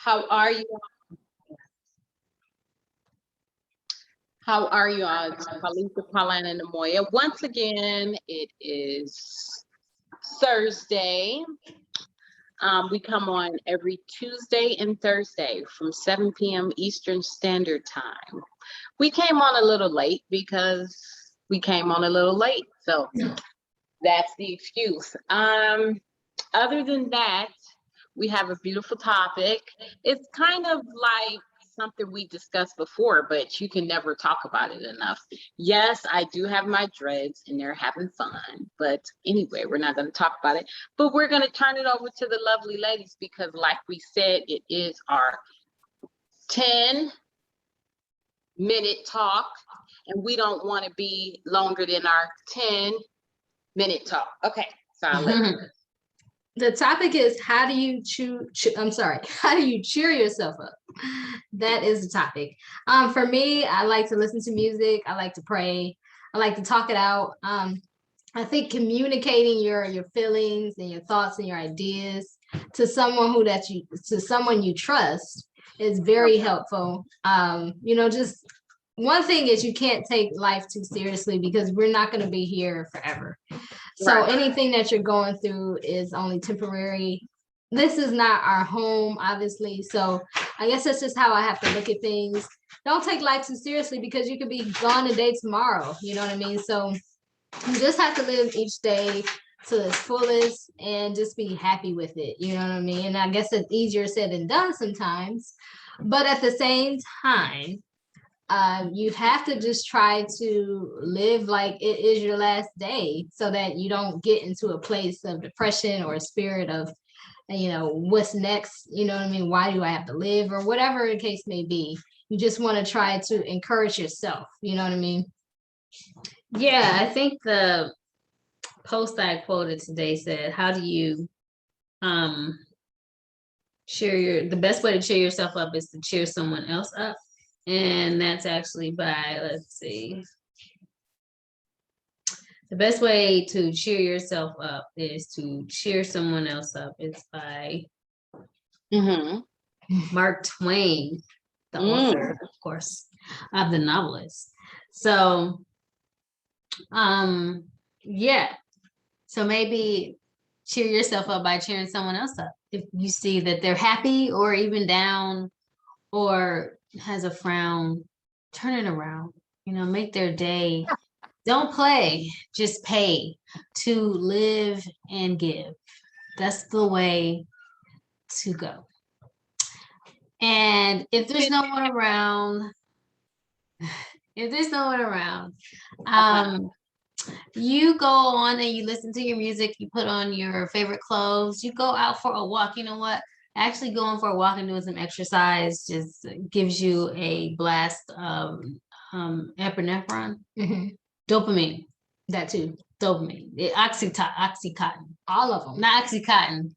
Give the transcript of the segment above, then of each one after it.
How are you? How are you all? It's Palisa, Paulina, and Moya. Once again, it is Thursday. We come on every Tuesday and Thursday from 7 p.m. Eastern Standard Time. We came on a little late because we came on a little late, so that's the excuse. Other than that, we have a beautiful topic. It's kind of like something we discussed before, but you can never talk about it enough. Yes, I do have my dreads and they're having fun, but anyway, we're not going to talk about it. But we're going to turn it over to the lovely ladies because, like we said, it is our 10-minute talk, and we don't want to be longer than our 10-minute talk. Okay, so I'll let you. The topic is how do you how do you cheer yourself up? That is the topic. For me, I like to listen to music. I like to pray. I like to talk it out. I think communicating your feelings and your thoughts and your ideas to someone you trust is very helpful. Just one thing is you can't take life too seriously because we're not going to be here forever. So anything that you're going through is only temporary. This is not our home, obviously. So I guess that's just how I have to look at things. Don't take life too seriously because you could be gone today tomorrow. You know what I mean? So you just have to live each day to its fullest and just be happy with it. You know what I mean? And I guess it's easier said than done sometimes. But at the same time, you have to just try to live like it is your last day so that you don't get into a place of depression or a spirit of, what's next? You know what I mean? Why do I have to live or whatever the case may be? You just want to try to encourage yourself. You know what I mean? Yeah, I think the post I quoted today said, how do you the best way to cheer yourself up is to cheer someone else up. And that's actually by, let's see. The best way to cheer yourself up is to cheer someone else up. It's by Mark Twain, the author, of course, of the novelist. So, yeah. So maybe cheer yourself up by cheering someone else up. If you see that they're happy or even down or has a frown, turn it around, make their day. Don't play, just pay to live and give. That's the way to go. And if there's no one around, you go on and you listen to your music, you put on your favorite clothes, you go out for a walk. You know what? Actually going for a walk and doing some exercise just gives you a blast of epinephrine, dopamine, that too, dopamine, oxycontin, all of them, not oxycontin.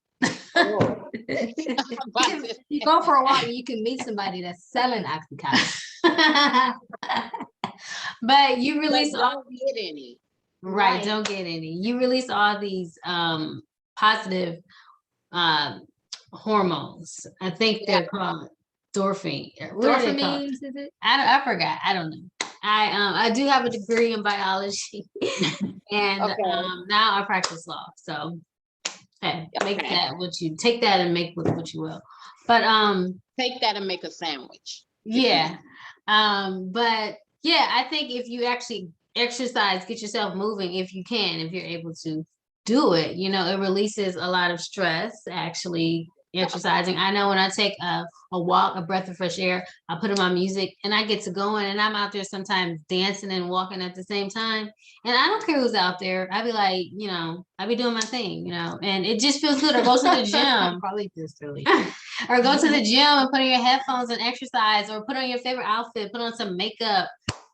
Oh. You go for a walk and you can meet somebody that's selling oxycontin. But you release don't get any. Right, don't get any. You release all these positive hormones. I think they're called endorphins. Is it? I forgot. I don't know. I do have a degree in biology, and now I practice law. So, make that take that and make with what you will. But take that and make a sandwich. Yeah, but yeah, I think if you actually exercise, get yourself moving if you can, if you're able to do it, it releases a lot of stress actually exercising. I know when I take a walk, a breath of fresh air, I put in my music and I get to going and I'm out there sometimes dancing and walking at the same time. And I don't care who's out there. I be like, I be doing my thing, and it just feels good. Or go to the gym. Probably just really. Or go to the gym and put on your headphones and exercise, or put on your favorite outfit, put on some makeup,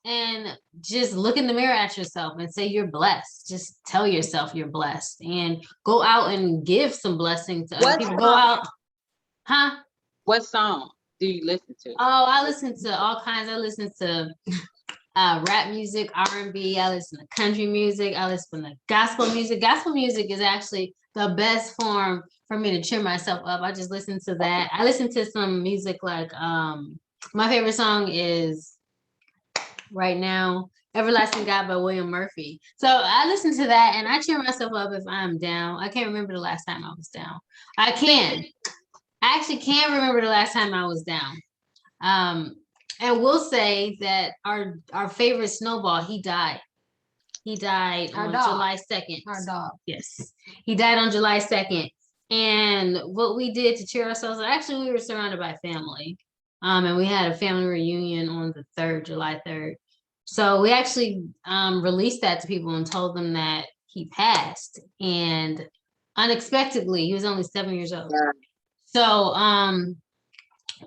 and just look in the mirror at yourself and say you're blessed. Just tell yourself you're blessed and go out and give some blessings to other people. Go out. What song do you listen to? Oh, I listen to all kinds. I listen to rap music, R&B. I listen to country music. I listen to gospel music. Gospel music is actually the best form for me to cheer myself up. I just listen to that. I listen to some music like my favorite song is right now Everlasting God by William Murphy. So I listen to that and I cheer myself up if I'm down. I can't remember the last time I was down. I actually can't remember the last time I was down. And we'll say that our favorite Snowball, he died. He died on July 2nd. Our dog. Yes. He died on July 2nd. And what we did to cheer ourselves, actually we were surrounded by family. And we had a family reunion on the 3rd, July 3rd. So we actually released that to people and told them that he passed. And unexpectedly, he was only 7 years old. Yeah. So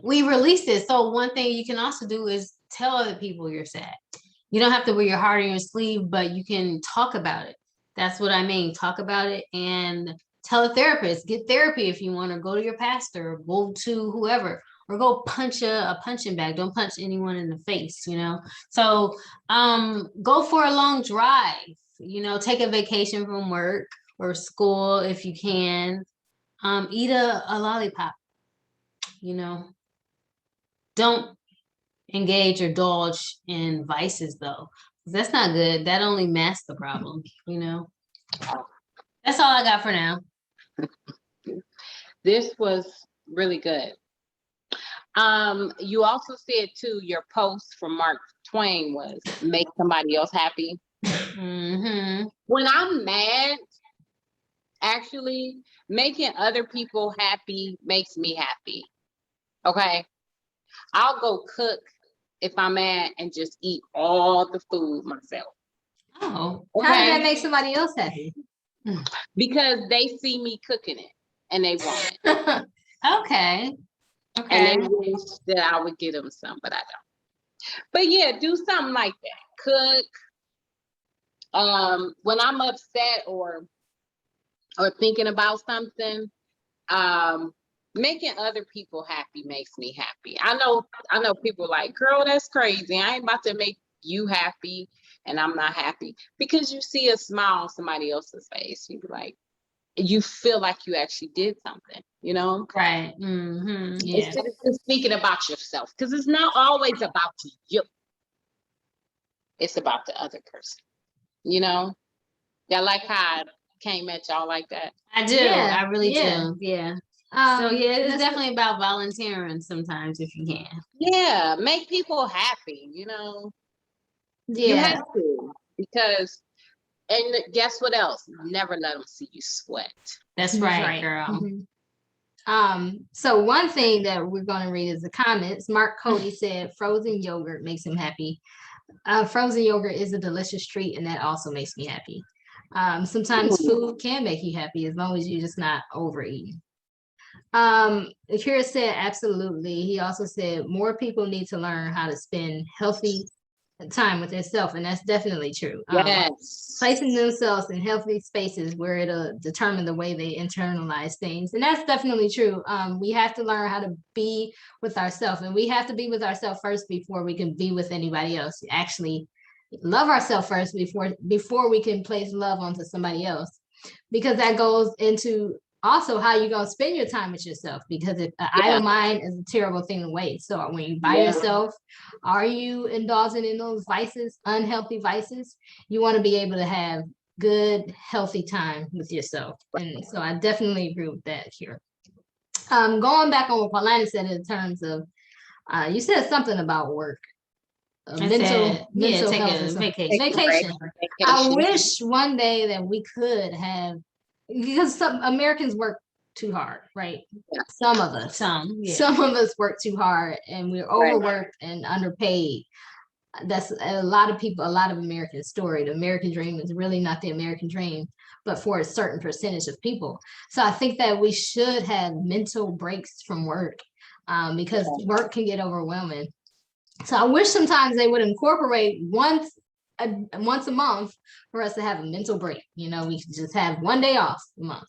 we released it. So one thing you can also do is tell other people you're sad. You don't have to wear your heart on your sleeve, but you can talk about it. That's what I mean. Talk about it and tell a therapist. Get therapy if you want to. Go to your pastor, go to whoever, or go punch a punching bag. Don't punch anyone in the face, you know? So go for a long drive, you know, take a vacation from work or school if you can. Eat a lollipop, you know. Don't engage or indulge in vices though. That's not good. That only masks the problem, you know. That's all I got for now. This was really good. You also said too, your post from Mark Twain was make somebody else happy. Mm-hmm. When I'm mad, actually, making other people happy makes me happy. Okay. I'll go cook if I'm mad and just eat all the food myself. Oh, How does that make somebody else happy? Because they see me cooking it and they want it. okay. And Okay. they wish that I would get them some, but I don't. But yeah, do something like that. Cook. When I'm upset or thinking about something, making other people happy makes me happy. I know people like, girl, that's crazy. I ain't about to make you happy and I'm not happy. Because you see a smile on somebody else's face, you be like, you feel like you actually did something, you know? Right. Mm-hmm. Yeah. Instead of just thinking about yourself, because it's not always about you. It's about the other person, you know? Y'all like how I came at y'all like that? I do. Yeah, I really yeah. do. Yeah. So yeah, it's that's definitely about volunteering sometimes if you can. Yeah, make people happy, you know? You yeah. have to, because, and guess what else? Never let them see you sweat. That's right, girl. So one thing that we're going to read is the comments. Mark Cody said frozen yogurt makes him happy. Frozen yogurt is a delicious treat, and that also makes me happy. Sometimes food can make you happy as long as you're just not overeating. Akira said absolutely. He also said more people need to learn how to spend healthy time with themselves, and that's definitely true. Yes. Placing themselves in healthy spaces where it'll determine the way they internalize things, and that's definitely true. We have to learn how to be with ourselves, and we have to be with ourselves first before we can be with anybody else. Actually, love ourselves first before we can place love onto somebody else, because that goes into also how you're going to spend your time with yourself, because an idle mind is a terrible thing to waste. So when you by yourself, are you indulging in those vices, unhealthy vices? You want to be able to have good, healthy time with yourself. And so I definitely agree with that here. Going back on what Paulina said in terms of, you said something about work. Mental take health a or vacation. I wish one day that we could have, because some Americans work too hard, right? Some of us work too hard, and we're overworked and underpaid. That's a lot of American story. The American dream is really not the American dream, but for a certain percentage of people. So I think that we should have mental breaks from work, because work can get overwhelming. So I wish sometimes they would incorporate once a month for us to have a mental break. You know, we could just have one day off a month.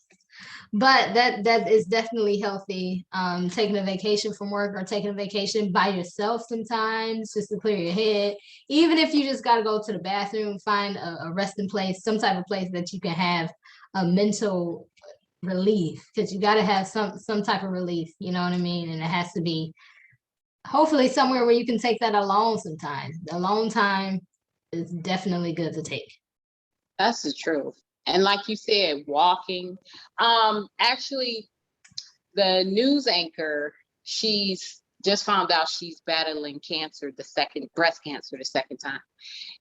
But that is definitely healthy. Taking a vacation from work, or taking a vacation by yourself sometimes just to clear your head. Even if you just got to go to the bathroom, find a resting place, some type of place that you can have a mental relief, because you got to have some type of relief, you know what I mean? And it has to be hopefully somewhere where you can take that alone sometimes. Alone time is definitely good to take. That's the truth. And like you said, walking. Actually, the news anchor, she's just found out she's battling breast cancer the second time.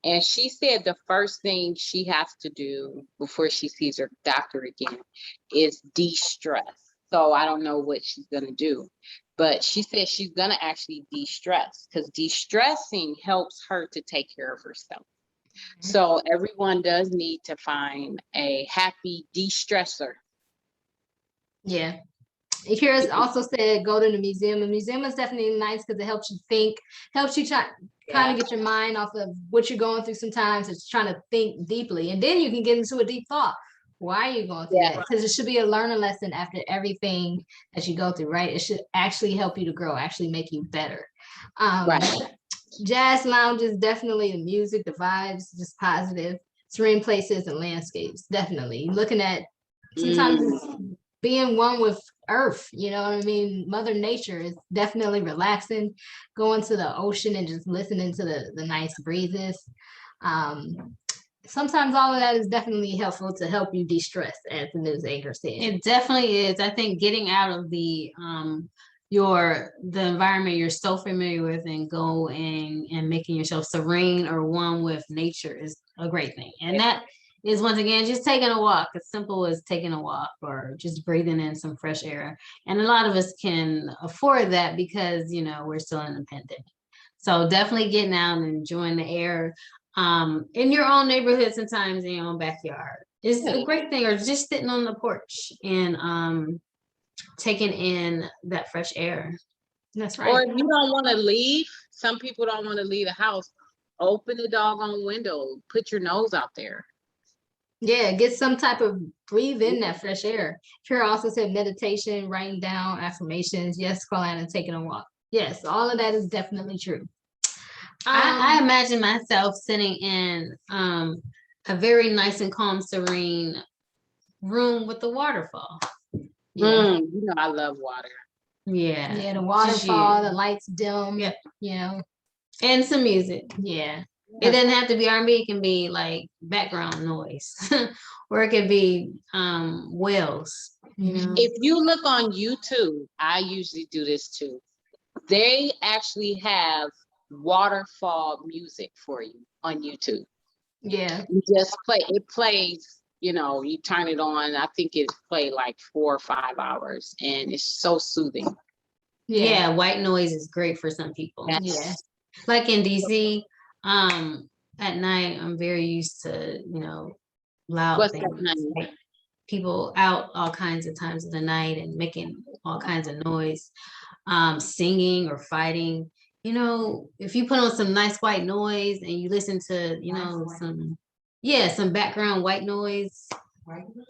And she said the first thing she has to do before she sees her doctor again is de-stress. So I don't know what she's going to do, but she said she's going to actually de-stress, because de-stressing helps her to take care of herself. So everyone does need to find a happy de-stressor. Yeah. Here's also said go to the museum. The museum is definitely nice because it helps you think, helps you kind of get your mind off of what you're going through sometimes. It's trying to think deeply. And then you can get into a deep thought. Why are you going through that? Because it should be a learning lesson after everything that you go through, right? It should actually help you to grow, actually make you better. Right. Jazz lounge is definitely the music, the vibes, just positive, serene places and landscapes. Definitely looking at sometimes it's being one with earth, you know what I mean? Mother nature is definitely relaxing, going to the ocean and just listening to the nice breezes. Sometimes all of that is definitely helpful to help you de-stress, as the news anchor said. It definitely is. I think getting out of the environment you're so familiar with and going and making yourself serene or one with nature is a great thing. And that is, once again, just taking a walk, as simple as taking a walk or just breathing in some fresh air. And a lot of us can afford that because, you know, we're still in a pandemic. So definitely getting out and enjoying the air in your own neighborhood, sometimes in your own backyard is a great thing, or just sitting on the porch and taking in that fresh air. That's right. Or if you don't want to leave, some people don't want to leave the house, open the doggone window, put your nose out there. Yeah, get some type of breathe in that fresh air. Here also said meditation, writing down affirmations. Yes, Carolina, taking a walk. Yes, all of that is definitely true. I imagine myself sitting in a very nice and calm, serene room with the waterfall. Yeah. You know, I love water. Yeah. Yeah, the waterfall, the lights dim. Yep. You know. And some music. Yeah. It doesn't have to be R&B, it can be like background noise. Or it could be whales. You know? If you look on YouTube, I usually do this too. They actually have waterfall music for you on YouTube. Yeah. You just it plays, you know, you turn it on. I think it's played like 4 or 5 hours, and it's so soothing. Yeah, white noise is great for some people. Yeah. Like in DC, at night I'm very used to, you know, loud things. Like people out all kinds of times of the night and making all kinds of noise, singing or fighting. You know, if you put on some nice white noise and you listen to, you know, some background white noise,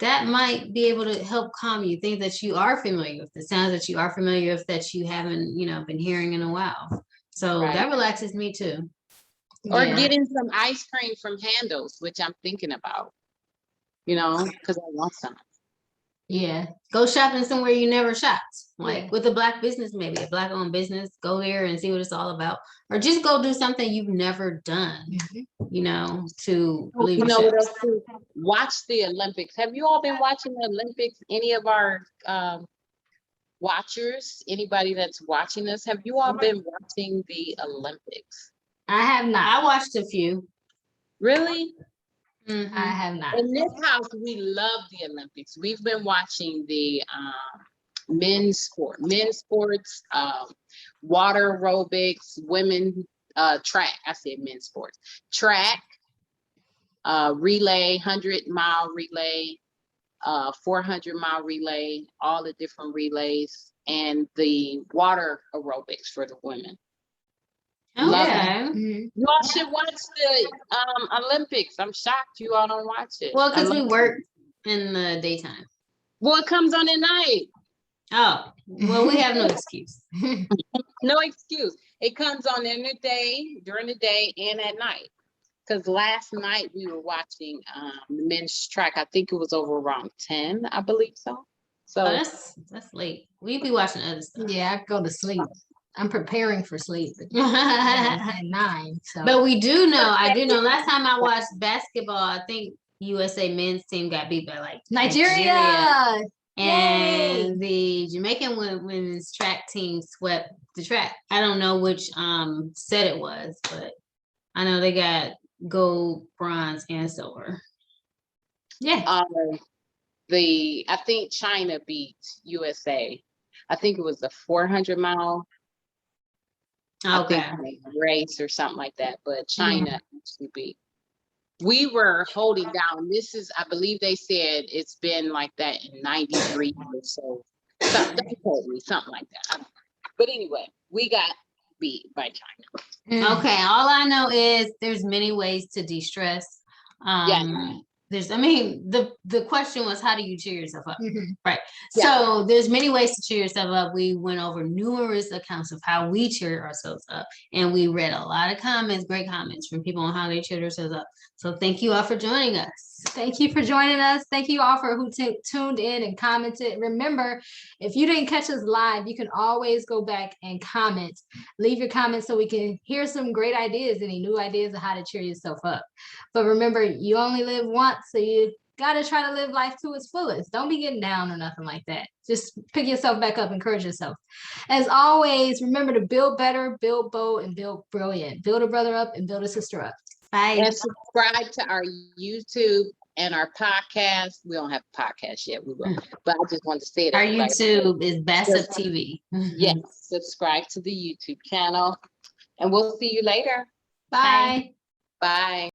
that might be able to help calm you. Things that you are familiar with, the sounds that you are familiar with that you haven't, you know, been hearing in a while. So that relaxes me too. Or getting some ice cream from Handles, which I'm thinking about, you know, because I want some. Yeah. Go shopping somewhere you never shopped, like with a black business, maybe a black owned business. Go there and see what it's all about, or just go do something you've never done. You know, to relieve you know what yourself. else too? Watch the Olympics. Have you all been watching the Olympics? Any of our watchers, anybody that's watching us, have you all been watching the Olympics? I have not. I watched a few. Really? I have not. In this house, we love the Olympics. We've been watching the men's sports, water aerobics, women track. I said men's sports, track, relay, 100-mile relay, 400-mile relay, all the different relays, and the water aerobics for the women. Okay. You all should watch the Olympics. I'm shocked you all don't watch it. Well, because we work in the daytime. Well, it comes on at night. Oh, well, we have no excuse. No excuse. It comes on in the day, during the day, and at night. Because last night we were watching the men's track. I think it was over around 10, I believe so. So that's late. We be watching other stuff. Yeah, I go to sleep. I'm preparing for sleep at 9. So. But we do know, I do know last time I watched basketball, I think USA men's team got beat by like Nigeria. and the Jamaican women's track team swept the track. I don't know which set it was, but I know they got gold, bronze, and silver. Yeah. I think China beat USA. I think it was the 400-mile. Okay. I think race or something like that, but China actually beat. We were holding down. This is, I believe they said it's been like that in 93 or so. Something like that. But anyway, we got beat by China. Okay, all I know is there's many ways to de-stress. The question was, how do you cheer yourself up? Right. Yeah. So there's many ways to cheer yourself up. We went over numerous accounts of how we cheer ourselves up, and we read a lot of comments, great comments from people on how they cheer themselves up. So thank you all for joining us. Thank you for joining us. Thank you all for who tuned in and commented. Remember, if you didn't catch us live, you can always go back and comment. Leave your comments so we can hear some great ideas, any new ideas of how to cheer yourself up. But remember, you only live once, so you got to try to live life to its fullest. Don't be getting down or nothing like that. Just pick yourself back up, encourage yourself. As always, remember to build better, build bold, and build brilliant. Build a brother up and build a sister up. Bye. And subscribe to our YouTube and our podcast. We don't have a podcast yet. We will. But I just wanted to say that. Our YouTube is Bassett TV. Yes. Subscribe to the YouTube channel. And we'll see you later. Bye. Bye.